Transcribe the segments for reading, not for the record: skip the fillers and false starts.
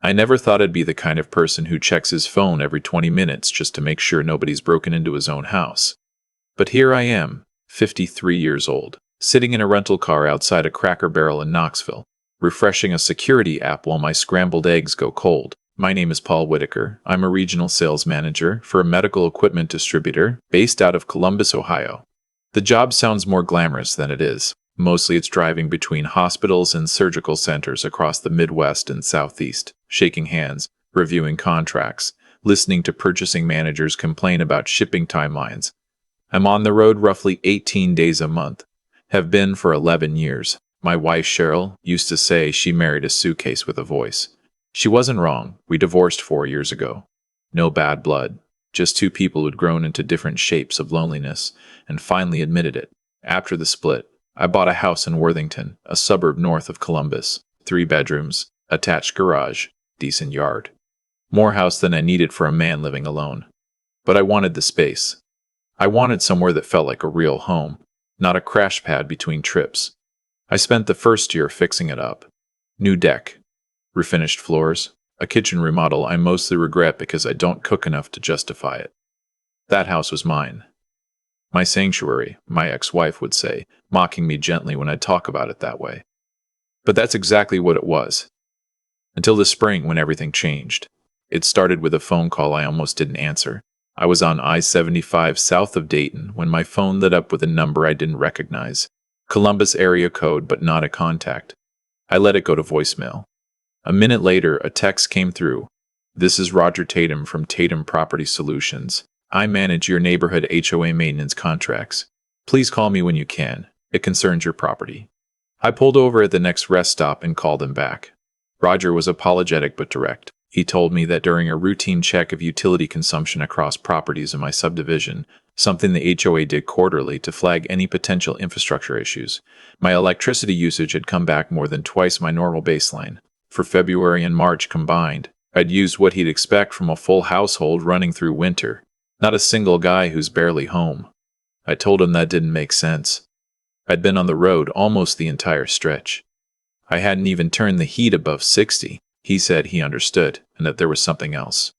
I never thought I'd be the kind of person who checks his phone every 20 minutes just to make sure nobody's broken into his own house. But here I am, 53 years old, sitting in a rental car outside a Cracker Barrel in Knoxville, refreshing a security app while my scrambled eggs go cold. My name is Paul Whitaker. I'm a regional sales manager for a medical equipment distributor based out of Columbus, Ohio. The job sounds more glamorous than it is. Mostly it's driving between hospitals and surgical centers across the Midwest and Southeast, shaking hands, reviewing contracts, listening to purchasing managers complain about shipping timelines. I'm on the road roughly 18 days a month, have been for 11 years. My wife Cheryl used to say she married a suitcase with a voice. She wasn't wrong. We divorced 4 years ago. No bad blood, just two people who'd grown into different shapes of loneliness and finally admitted it. After the split, I bought a house in Worthington, a suburb north of Columbus. 3 bedrooms, attached garage, decent yard. More house than I needed for a man living alone. But I wanted the space. I wanted somewhere that felt like a real home, not a crash pad between trips. I spent the first year fixing it up. New deck, refinished floors, a kitchen remodel I mostly regret because I don't cook enough to justify it. That house was mine. My sanctuary, my ex-wife would say, mocking me gently when I'd talk about it that way. But that's exactly what it was. Until the spring when everything changed. It started with a phone call I almost didn't answer. I was on I-75 south of Dayton when my phone lit up with a number I didn't recognize. Columbus area code, but not a contact. I let it go to voicemail. A minute later, a text came through. This is Roger Tatum from Tatum Property Solutions. I manage your neighborhood HOA maintenance contracts. Please call me when you can. It concerns your property. I pulled over at the next rest stop and called him back. Roger was apologetic but direct. He told me that during a routine check of utility consumption across properties in my subdivision, something the HOA did quarterly to flag any potential infrastructure issues, my electricity usage had come back more than twice my normal baseline. For February and March combined, I'd used what he'd expect from a full household running through winter, not a single guy who's barely home. I told him that didn't make sense. I'd been on the road almost the entire stretch. I hadn't even turned the heat above 60. He said he understood, and that there was something else.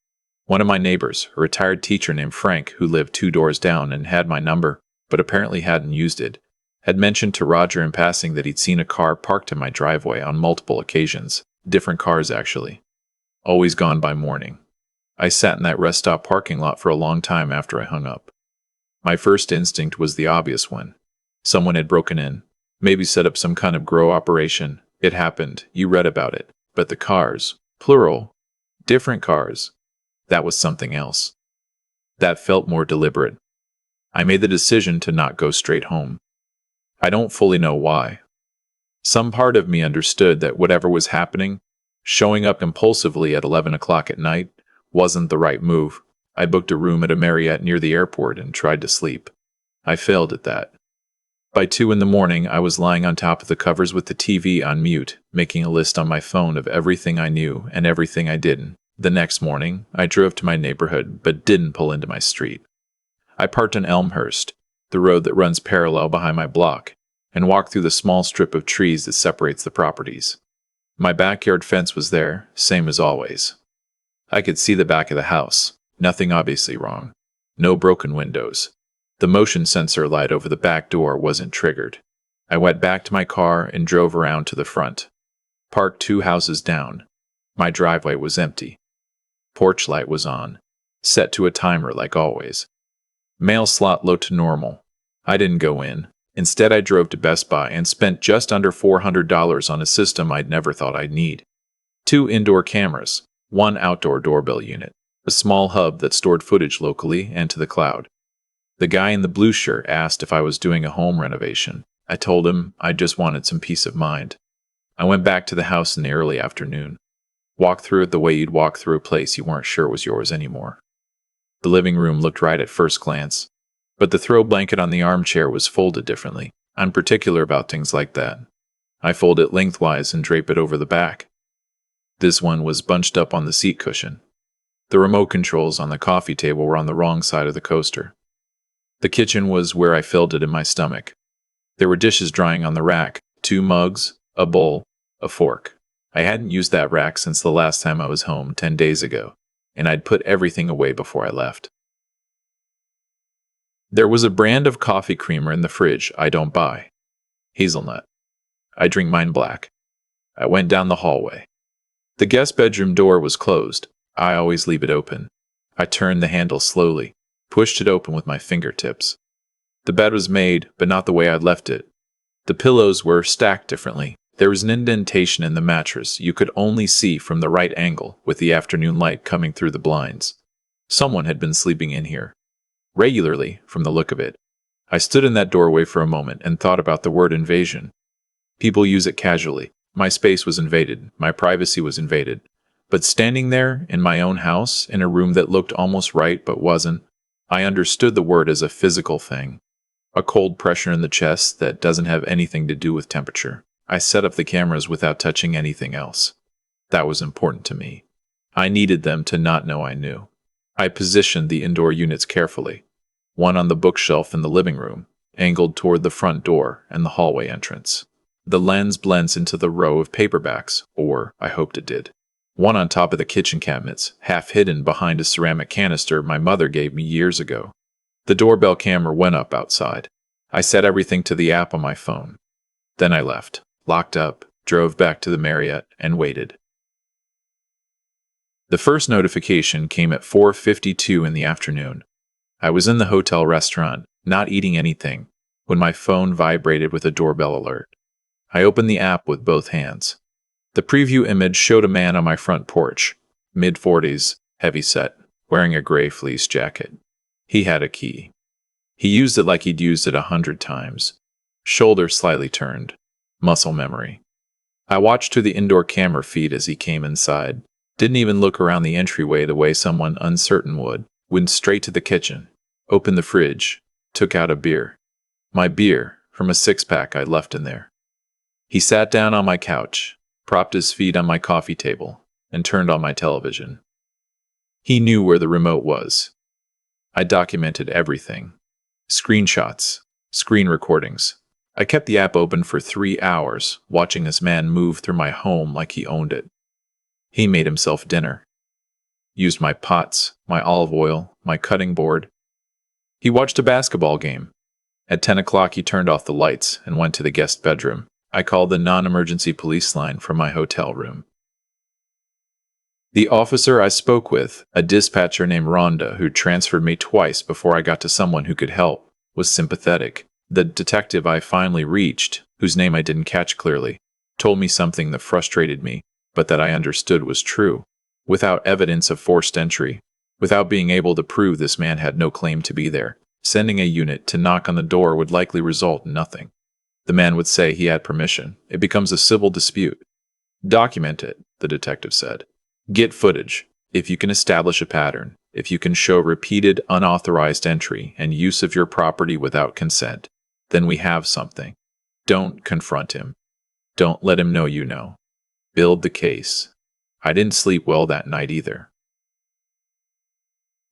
One of my neighbors, a retired teacher named Frank, who lived 2 doors down and had my number, but apparently hadn't used it, had mentioned to Roger in passing that he'd seen a car parked in my driveway on multiple occasions. Different cars, actually. Always gone by morning. I sat in that rest stop parking lot for a long time after I hung up. My first instinct was the obvious one. Someone had broken in, maybe set up some kind of grow operation. It happened, you read about it. But the cars, plural, different cars, that was something else. That felt more deliberate. I made the decision to not go straight home. I don't fully know why. Some part of me understood that whatever was happening, showing up impulsively at 11 o'clock at night, wasn't the right move. I booked a room at a Marriott near the airport and tried to sleep. I failed at that. By 2 in the morning, I was lying on top of the covers with the TV on mute, making a list on my phone of everything I knew and everything I didn't. The next morning, I drove to my neighborhood, but didn't pull into my street. I parked in Elmhurst, the road that runs parallel behind my block, and walked through the small strip of trees that separates the properties. My backyard fence was there, same as always. I could see the back of the house, nothing obviously wrong. No broken windows. The motion sensor light over the back door wasn't triggered. I went back to my car and drove around to the front. Parked 2 houses down. My driveway was empty. Porch light was on, set to a timer like always. Mail slot low to normal. I didn't go in. Instead, I drove to Best Buy and spent just under $400 on a system I'd never thought I'd need. 2 indoor cameras, 1 outdoor doorbell unit, a small hub that stored footage locally and to the cloud. The guy in the blue shirt asked if I was doing a home renovation. I told him I just wanted some peace of mind. I went back to the house in the early afternoon. Walked through it the way you'd walk through a place you weren't sure was yours anymore. The living room looked right at first glance, but the throw blanket on the armchair was folded differently. I'm particular about things like that. I fold it lengthwise and drape it over the back. This one was bunched up on the seat cushion. The remote controls on the coffee table were on the wrong side of the coaster. The kitchen was where I filled it in my stomach. There were dishes drying on the rack, 2 mugs, a bowl, a fork. I hadn't used that rack since the last time I was home 10 days ago, and I'd put everything away before I left. There was a brand of coffee creamer in the fridge I don't buy. Hazelnut. I drink mine black. I went down the hallway. The guest bedroom door was closed. I always leave it open. I turned the handle slowly, pushed it open with my fingertips. The bed was made, but not the way I'd left it. The pillows were stacked differently. There was an indentation in the mattress you could only see from the right angle with the afternoon light coming through the blinds. Someone had been sleeping in here. Regularly, from the look of it. I stood in that doorway for a moment and thought about the word invasion. People use it casually. My space was invaded. My privacy was invaded. But standing there, in my own house, in a room that looked almost right but wasn't, I understood the word as a physical thing. A cold pressure in the chest that doesn't have anything to do with temperature. I set up the cameras without touching anything else. That was important to me. I needed them to not know I knew. I positioned the indoor units carefully. One on the bookshelf in the living room, angled toward the front door and the hallway entrance. The lens blends into the row of paperbacks, or I hoped it did. One on top of the kitchen cabinets, half hidden behind a ceramic canister my mother gave me years ago. The doorbell camera went up outside. I set everything to the app on my phone. Then I left, locked up, drove back to the Marriott, and waited. The first notification came at 4:52 in the afternoon. I was in the hotel restaurant, not eating anything, when my phone vibrated with a doorbell alert. I opened the app with both hands. The preview image showed a man on my front porch, mid-40s, heavy-set, wearing a gray fleece jacket. He had a key. He used it like he'd used it 100 times. Shoulder slightly turned. Muscle memory. I watched through the indoor camera feed as he came inside. Didn't even look around the entryway the way someone uncertain would. Went straight to the kitchen. Opened the fridge. Took out a beer. My beer, from a six-pack I'd left in there. He sat down on my couch, propped his feet on my coffee table, and turned on my television. He knew where the remote was. I documented everything. Screenshots, screen recordings. I kept the app open for 3 hours, watching this man move through my home like he owned it. He made himself dinner. Used my pots, my olive oil, my cutting board. He watched a basketball game. At 10 o'clock he turned off the lights and went to the guest bedroom. I called the non-emergency police line from my hotel room. The officer I spoke with, a dispatcher named Rhonda who transferred me twice before I got to someone who could help, was sympathetic. The detective I finally reached, whose name I didn't catch clearly, told me something that frustrated me, but that I understood was true. Without evidence of forced entry, without being able to prove this man had no claim to be there, sending a unit to knock on the door would likely result in nothing. The man would say he had permission. It becomes a civil dispute. Document it, the detective said. Get footage. If you can establish a pattern, if you can show repeated unauthorized entry and use of your property without consent, then we have something. Don't confront him. Don't let him know you know. Build the case. I didn't sleep well that night either.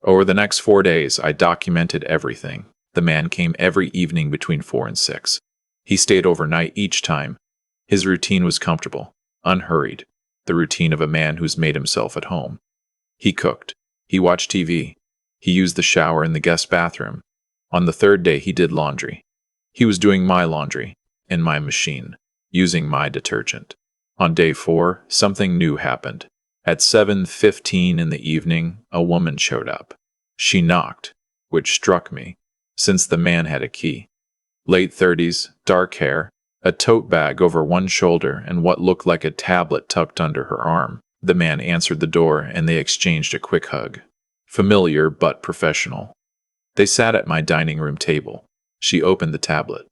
Over the next 4 days, I documented everything. The man came every evening between 4 and 6. He stayed overnight each time. His routine was comfortable, unhurried, the routine of a man who's made himself at home. He cooked. He watched TV. He used the shower in the guest bathroom. On the 3rd day, he did laundry. He was doing my laundry, in my machine, using my detergent. On day 4, something new happened. At 7:15 in the evening, a woman showed up. She knocked, which struck me, since the man had a key. Late 30s, dark hair, a tote bag over one shoulder and what looked like a tablet tucked under her arm. The man answered the door and they exchanged a quick hug. Familiar but professional. They sat at my dining room table. She opened the tablet.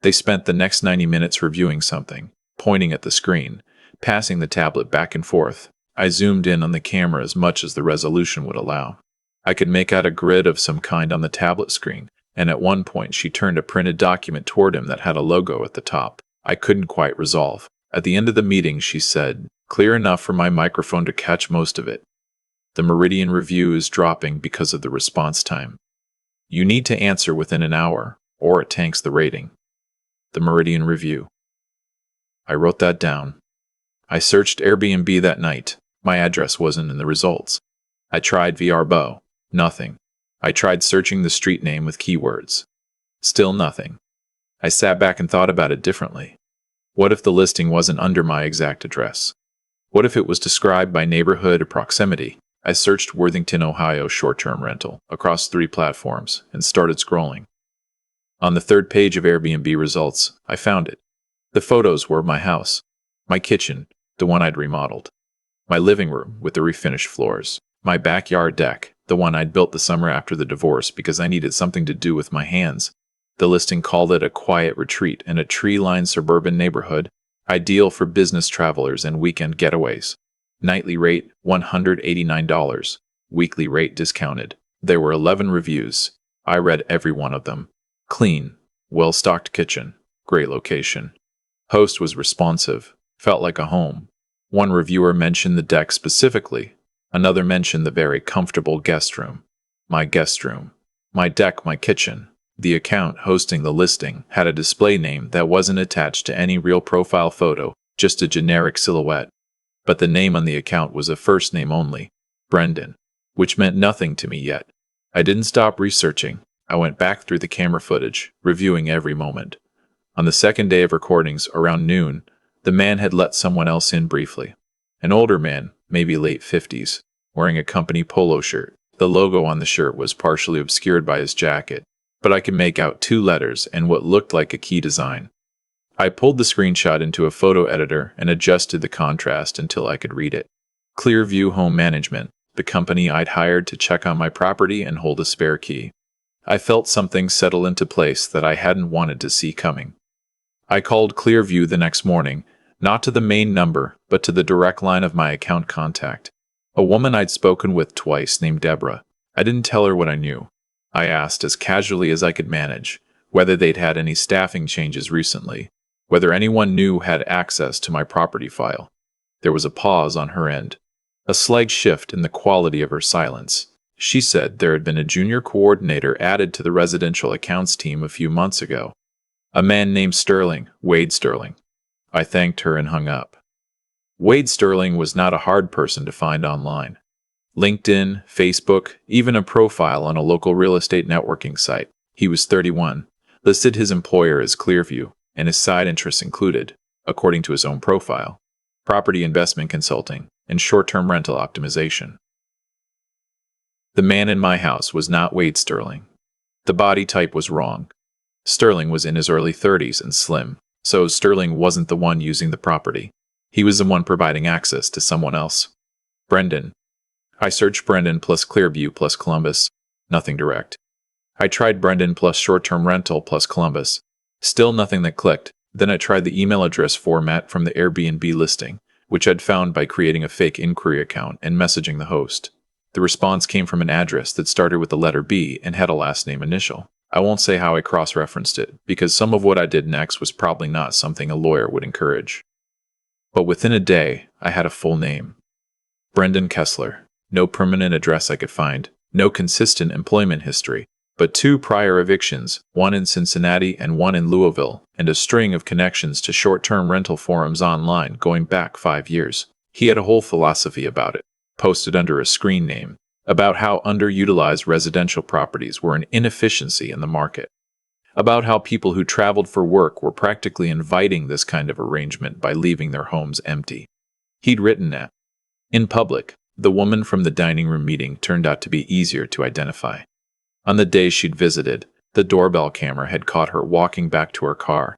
They spent the next 90 minutes reviewing something, pointing at the screen, passing the tablet back and forth. I zoomed in on the camera as much as the resolution would allow. I could make out a grid of some kind on the tablet screen, and at one point she turned a printed document toward him that had a logo at the top. I couldn't quite resolve. At the end of the meeting, she said, "Clear enough for my microphone to catch most of it. The Meridian review is dropping because of the response time. You need to answer within an hour, or it tanks the rating." The Meridian review. I wrote that down. I searched Airbnb that night. My address wasn't in the results. I tried VRBO. Nothing. I tried searching the street name with keywords. Still nothing. I sat back and thought about it differently. What if the listing wasn't under my exact address? What if it was described by neighborhood or proximity? I searched Worthington, Ohio short-term rental across 3 platforms and started scrolling. On the 3rd page of Airbnb results, I found it. The photos were of my house, my kitchen, the one I'd remodeled, my living room with the refinished floors, my backyard deck, the one I'd built the summer after the divorce because I needed something to do with my hands. The listing called it a quiet retreat in a tree-lined suburban neighborhood, ideal for business travelers and weekend getaways. Nightly rate, $189. Weekly rate discounted. There were 11 reviews. I read every one of them. Clean, well-stocked kitchen, great location. Host was responsive, felt like a home. One reviewer mentioned the deck specifically. Another mentioned the very comfortable guest room. My guest room. My deck, my kitchen. The account hosting the listing had a display name that wasn't attached to any real profile photo, just a generic silhouette. But the name on the account was a first name only, Brendan, which meant nothing to me yet. I didn't stop researching. I went back through the camera footage, reviewing every moment. On the 2nd day of recordings, around noon, the man had let someone else in briefly. An older man, maybe late 50s, wearing a company polo shirt. The logo on the shirt was partially obscured by his jacket, but I could make out 2 letters and what looked like a key design. I pulled the screenshot into a photo editor and adjusted the contrast until I could read it. Clearview Home Management, the company I'd hired to check on my property and hold a spare key. I felt something settle into place that I hadn't wanted to see coming. I called Clearview the next morning, not to the main number, but to the direct line of my account contact. A woman I'd spoken with twice named Deborah. I didn't tell her what I knew. I asked as casually as I could manage whether they'd had any staffing changes recently, whether anyone new had access to my property file. There was a pause on her end, a slight shift in the quality of her silence. She said there had been a junior coordinator added to the residential accounts team a few months ago. A man named Sterling, Wade Sterling. I thanked her and hung up. Wade Sterling was not a hard person to find online. LinkedIn, Facebook, even a profile on a local real estate networking site. He was 31, listed his employer as Clearview, and his side interests included, according to his own profile, property investment consulting and short-term rental optimization. The man in my house was not Wade Sterling. The body type was wrong. Sterling was in his early 30s and slim, so Sterling wasn't the one using the property. He was the one providing access to someone else. Brendan. I searched Brendan plus Clearview plus Columbus. Nothing direct. I tried Brendan plus short-term rental plus Columbus. Still nothing that clicked. Then I tried the email address format from the Airbnb listing, which I'd found by creating a fake inquiry account and messaging the host. The response came from an address that started with the letter B and had a last name initial. I won't say how I cross-referenced it, because some of what I did next was probably not something a lawyer would encourage. But within a day, I had a full name. Brendan Kessler. No permanent address I could find, no consistent employment history, but 2 prior evictions, one in Cincinnati and one in Louisville, and a string of connections to short-term rental forums online going back 5 years. He had a whole philosophy about it, posted under a screen name, about how underutilized residential properties were an inefficiency in the market, about how people who traveled for work were practically inviting this kind of arrangement by leaving their homes empty. He'd written that, in public, the woman from the dining room meeting turned out to be easier to identify. On the day she'd visited, the doorbell camera had caught her walking back to her car,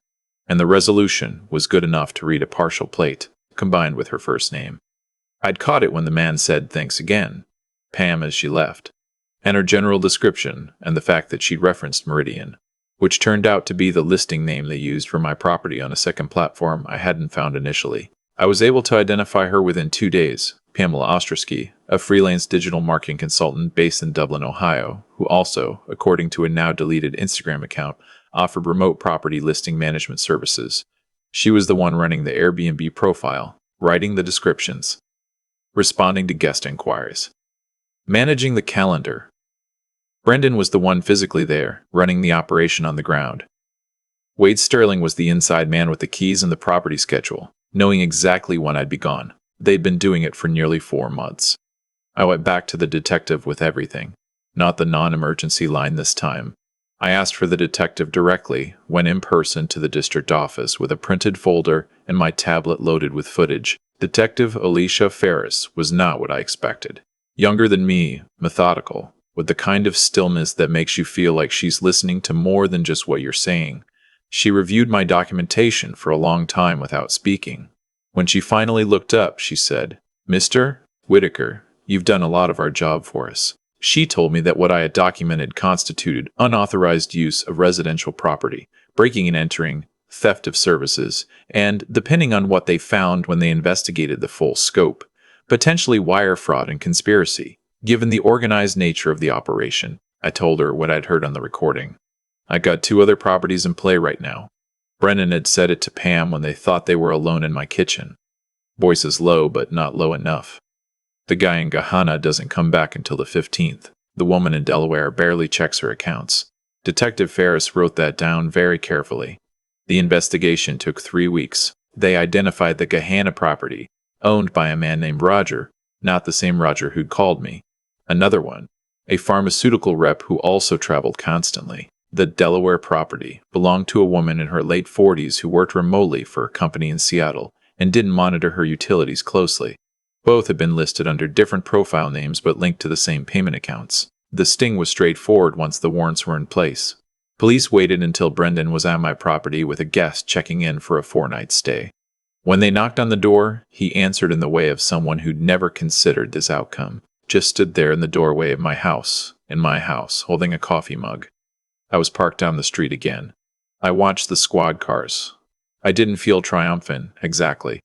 and the resolution was good enough to read a partial plate, combined with her first name. I'd caught it when the man said thanks again, Pam, as she left, and her general description and the fact that she'd referenced Meridian, which turned out to be the listing name they used for my property on a second platform I hadn't found initially. I was able to identify her within 2 days. Pamela Ostrowski, a freelance digital marketing consultant based in Dublin, Ohio, who also, according to a now-deleted Instagram account, offered remote property listing management services. She was the one running the Airbnb profile, writing the descriptions, responding to guest inquiries, managing the calendar. Brendan was the one physically there, running the operation on the ground. Wade Sterling was the inside man with the keys and the property schedule. knowing exactly when I'd be gone. They'd been doing it for nearly 4 months. I went back to the detective with everything, not the non-emergency line this time. I asked for the detective directly, went in person to the district office with a printed folder and my tablet loaded with footage. Detective Alicia Ferris was not what I expected. Younger than me, methodical, with the kind of stillness that makes you feel like she's listening to more than just what you're saying. She reviewed my documentation for a long time without speaking. When she finally looked up, she said, "Mr. Whitaker, you've done a lot of our job for us." She told me that what I had documented constituted unauthorized use of residential property, breaking and entering, theft of services, and, depending on what they found when they investigated the full scope, potentially wire fraud and conspiracy. Given the organized nature of the operation, I told her what I'd heard on the recording. I got 2 other properties in play right now. Brennan had said it to Pam when they thought they were alone in my kitchen. Voices low, but not low enough. The guy in Gahana doesn't come back until the 15th. The woman in Delaware barely checks her accounts. Detective Ferris wrote that down very carefully. The investigation took 3 weeks. They identified the Gahana property, owned by a man named Roger, not the same Roger who'd called me. Another one, a pharmaceutical rep who also traveled constantly. The Delaware property belonged to a woman in her late 40s who worked remotely for a company in Seattle and didn't monitor her utilities closely. Both had been listed under different profile names but linked to the same payment accounts. The sting was straightforward once the warrants were in place. Police waited until Brendan was at my property with a guest checking in for a 4-night stay. When they knocked on the door, he answered in the way of someone who'd never considered this outcome. Just stood there in the doorway of my house, holding a coffee mug. I was parked down the street again. I watched the squad cars. I didn't feel triumphant, exactly.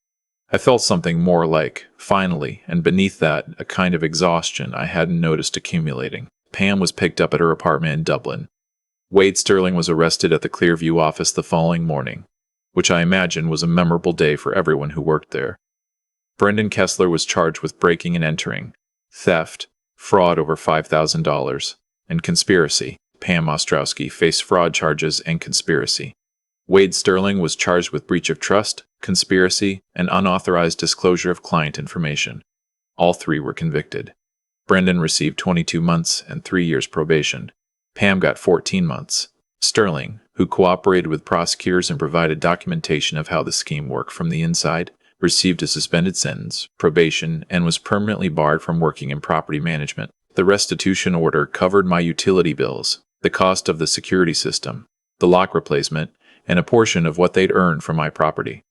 I felt something more like, finally, and beneath that, a kind of exhaustion I hadn't noticed accumulating. Pam was picked up at her apartment in Dublin. Wade Sterling was arrested at the Clearview office the following morning, which I imagine was a memorable day for everyone who worked there. Brendan Kessler was charged with breaking and entering, theft, fraud over $5,000, and conspiracy. Pam Ostrowski faced fraud charges and conspiracy. Wade Sterling was charged with breach of trust, conspiracy, and unauthorized disclosure of client information. All 3 were convicted. Brendan received 22 months and 3 years probation. Pam got 14 months. Sterling, who cooperated with prosecutors and provided documentation of how the scheme worked from the inside, received a suspended sentence, probation, and was permanently barred from working in property management. The restitution order covered my utility bills, the cost of the security system, the lock replacement, and a portion of what they'd earned from my property.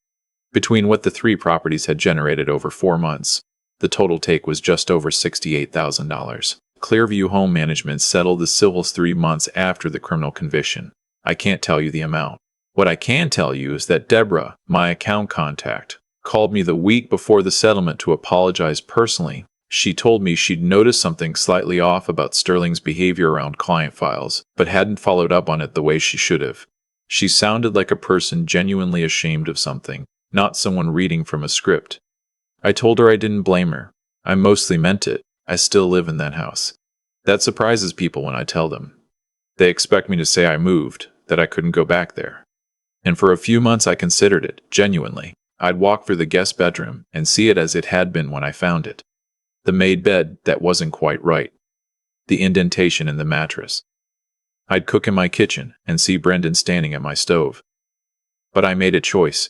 Between what the 3 properties had generated over 4 months, the total take was just over $68,000. Clearview Home Management settled the civils 3 months after the criminal conviction. I can't tell you the amount. What I can tell you is that Deborah, my account contact, called me the week before the settlement to apologize personally. She told me she'd noticed something slightly off about Sterling's behavior around client files, but hadn't followed up on it the way she should have. She sounded like a person genuinely ashamed of something, not someone reading from a script. I told her I didn't blame her. I mostly meant it. I still live in that house. That surprises people when I tell them. They expect me to say I moved, that I couldn't go back there. And for a few months I considered it, genuinely. I'd walk through the guest bedroom and see it as it had been when I found it. The made bed that wasn't quite right. The indentation in the mattress. I'd cook in my kitchen and see Brendan standing at my stove. But I made a choice.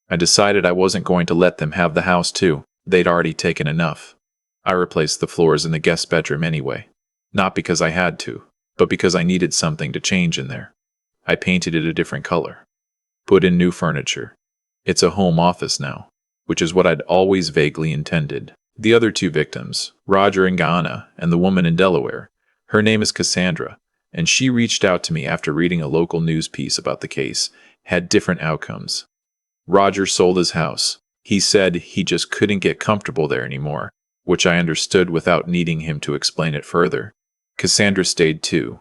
I decided I wasn't going to let them have the house too. They'd already taken enough. I replaced the floors in the guest bedroom anyway. Not because I had to, but because I needed something to change in there. I painted it a different color. Put in new furniture. It's a home office now, which is what I'd always vaguely intended. The other 2 victims, Roger in Ghana and the woman in Delaware, her name is Cassandra, and she reached out to me after reading a local news piece about the case, had different outcomes. Roger sold his house. He said he just couldn't get comfortable there anymore, which I understood without needing him to explain it further. Cassandra stayed too.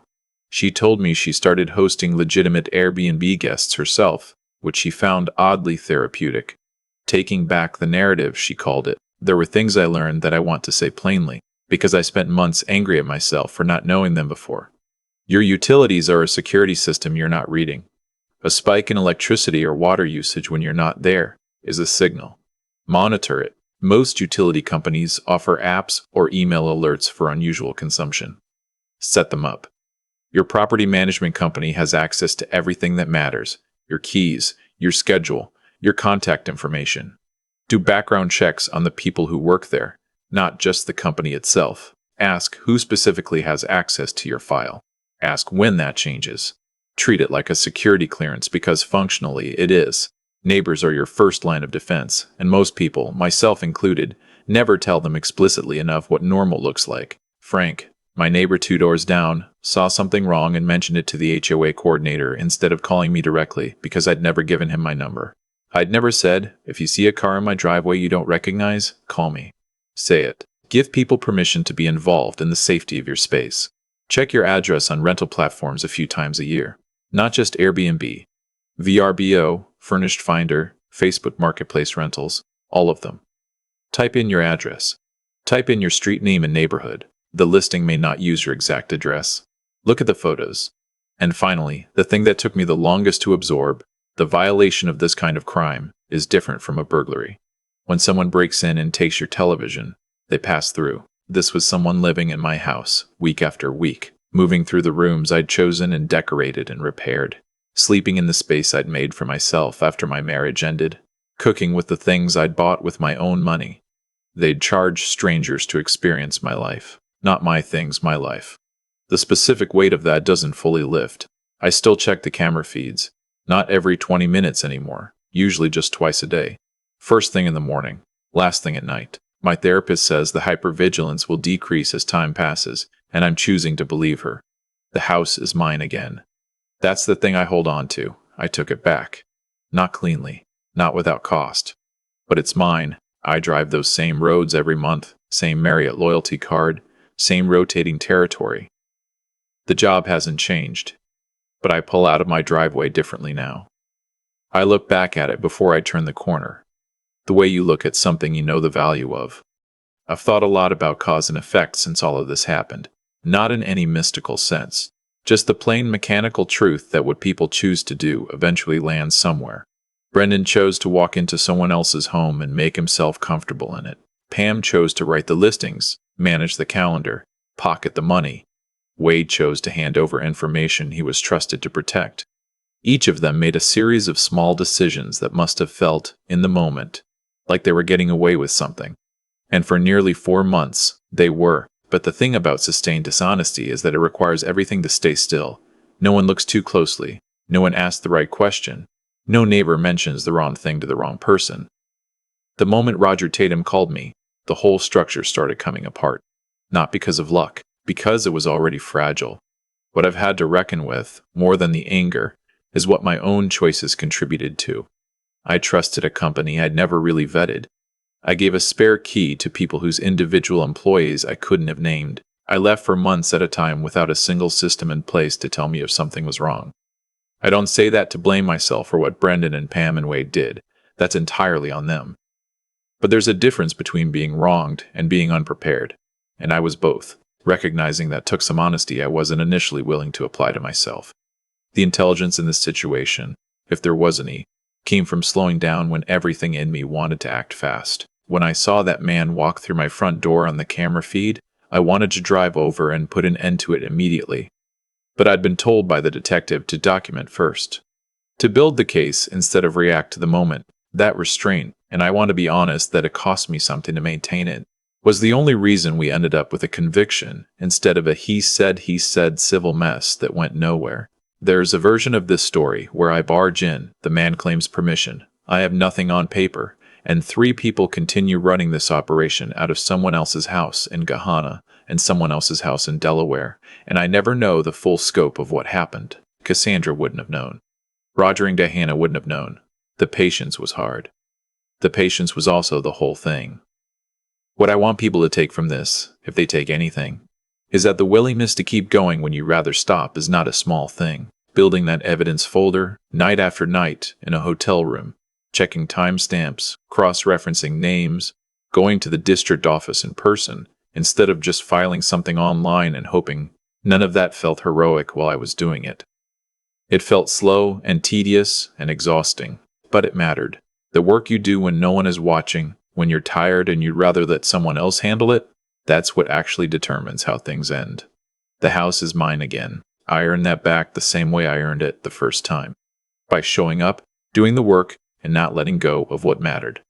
She told me she started hosting legitimate Airbnb guests herself, which she found oddly therapeutic. Taking back the narrative, she called it. There were things I learned that I want to say plainly, because I spent months angry at myself for not knowing them before. Your utilities are a security system you're not reading. A spike in electricity or water usage when you're not there. is a signal. Monitor it. Most utility companies offer apps or email alerts for unusual consumption. Set them up. Your property management company has access to everything that matters: your keys, your schedule, your contact information. Do background checks on the people who work there, not just the company itself. Ask who specifically has access to your file. Ask when that changes. Treat it like a security clearance because functionally it is. Neighbors are your first line of defense, and most people, myself included, never tell them explicitly enough what normal looks like. Frank, my neighbor 2 doors down, saw something wrong and mentioned it to the HOA coordinator instead of calling me directly because I'd never given him my number. I'd never said, if you see a car in my driveway you don't recognize, call me. Say it. Give people permission to be involved in the safety of your space. Check your address on rental platforms a few times a year. Not just Airbnb, VRBO, Furnished Finder, Facebook Marketplace Rentals, all of them. Type in your address. Type in your street name and neighborhood. The listing may not use your exact address. Look at the photos. And finally, the thing that took me the longest to absorb, the violation of this kind of crime is different from a burglary. When someone breaks in and takes your television, they pass through. This was someone living in my house, week after week, moving through the rooms I'd chosen and decorated and repaired, sleeping in the space I'd made for myself after my marriage ended, cooking with the things I'd bought with my own money. They'd charge strangers to experience my life, not my things, my life. The specific weight of that doesn't fully lift. I still check the camera feeds, not every 20 minutes anymore, usually just twice a day. First thing in the morning, last thing at night. My therapist says the hypervigilance will decrease as time passes, and I'm choosing to believe her. The house is mine again. That's the thing I hold on to. I took it back. Not cleanly, not without cost. But it's mine. I drive those same roads every month, same Marriott loyalty card, same rotating territory. The job hasn't changed, but I pull out of my driveway differently now. I look back at it before I turn the corner. The way you look at something you know the value of. I've thought a lot about cause and effect since all of this happened, not in any mystical sense, just the plain mechanical truth that what people choose to do eventually lands somewhere. Brendan chose to walk into someone else's home and make himself comfortable in it. Pam chose to write the listings, manage the calendar, pocket the money. Wade chose to hand over information he was trusted to protect. Each of them made a series of small decisions that must have felt, in the moment, like they were getting away with something. And for nearly 4 months, they were. But the thing about sustained dishonesty is that it requires everything to stay still. No one looks too closely. No one asks the right question. No neighbor mentions the wrong thing to the wrong person. The moment Roger Tatum called me, the whole structure started coming apart. Not because of luck, because it was already fragile. What I've had to reckon with, more than the anger, is what my own choices contributed to. I trusted a company I'd never really vetted. I gave a spare key to people whose individual employees I couldn't have named. I left for months at a time without a single system in place to tell me if something was wrong. I don't say that to blame myself for what Brendan and Pam and Wade did. That's entirely on them. But there's a difference between being wronged and being unprepared. And I was both, recognizing that took some honesty I wasn't initially willing to apply to myself. The intelligence in this situation, if there was any, came from slowing down when everything in me wanted to act fast. When I saw that man walk through my front door on the camera feed, I wanted to drive over and put an end to it immediately. But I'd been told by the detective to document first. To build the case instead of react to the moment. That restraint, and I want to be honest that it cost me something to maintain it, was the only reason we ended up with a conviction instead of a he said civil mess that went nowhere. There's a version of this story where I barge in, the man claims permission, I have nothing on paper, and 3 people continue running this operation out of someone else's house in Gahana and someone else's house in Delaware, and I never know the full scope of what happened. Cassandra wouldn't have known. Roger and Diana wouldn't have known. The patience was hard. The patience was also the whole thing. What I want people to take from this, if they take anything, is that the willingness to keep going when you rather stop is not a small thing. Building that evidence folder, night after night, in a hotel room, checking timestamps, cross-referencing names, going to the district office in person, instead of just filing something online and hoping. None of that felt heroic while I was doing it. It felt slow and tedious and exhausting, but it mattered. The work you do when no one is watching, when you're tired and you'd rather let someone else handle it, that's what actually determines how things end. The house is mine again. I earned that back the same way I earned it the first time. By showing up, doing the work, and not letting go of what mattered.